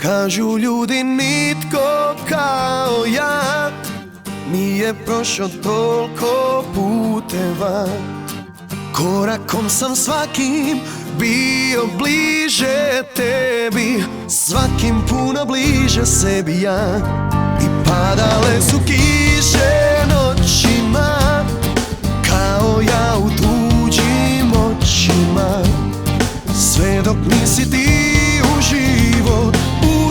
Kažu ljudi nitko kao ja nije prošao toliko puteva. Korakom sam svakim bio bliže tebi, svakim puno bliže sebi ja. I padale su kiše noćima, kao ja u tuđim očima. Sve dok nisi ti u život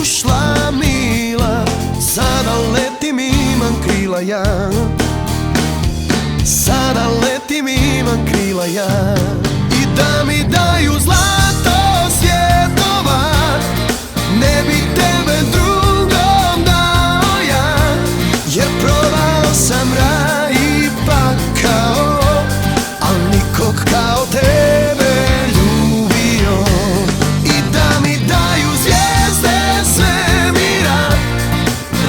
ušla mila, sada letim imam krila ja. Sada letim imam krila ja. I da mi daju zlato svjetova, ne bih tebe drugom dao ja. Jer probao sam raj i pakao, al nikog kao tebe ljubio. I da mi daju zvijezde svemira,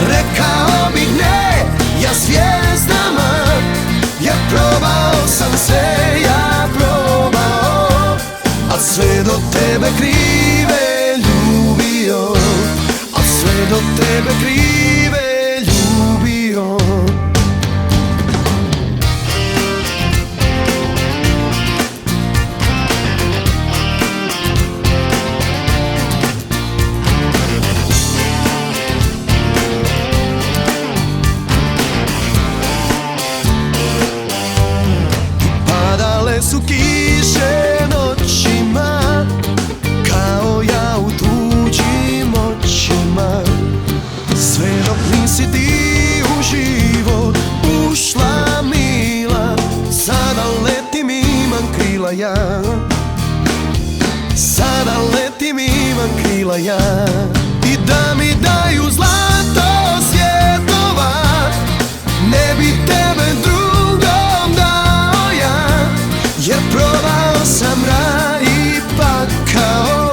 rekao bih ne ja zvijezdama. Jer probao sam sve, ja probao, a sve do tebe krive ljubio. A sve do tebe krive ljubio. Su kiše noćima, kao ja u tuđim očima. Sve dok nisi ti u život ušla mila, sada letim imam krila ja. Sada letim imam krila ja. I da mi daju zlato svjetova, ne bih tebe drugom dao ja. Jer probao sam raj i pakao,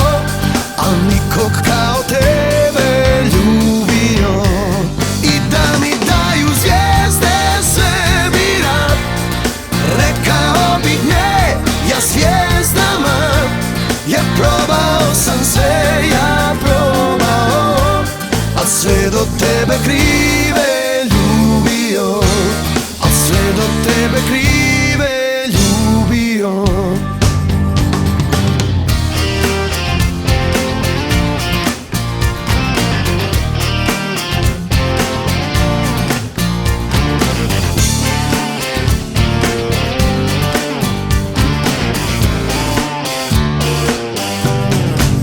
al nikog kao tebe ljubio. I da mi daju zvijezde svemira, rekao bih ne ja zvijezdama. Jer probao sam sve, ja probao, a sve do tebe krive ljubio. A sve do tebe krive ljubio.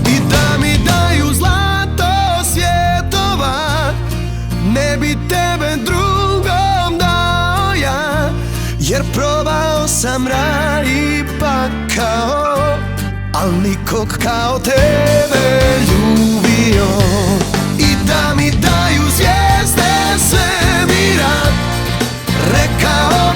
I da mi daju zlato svjetova, ne bi tebe drugom dao ja. Jer probao sam raj i pakao, al nikog kao tebe ljubio. I da mi daju zvijezde svemira, rekao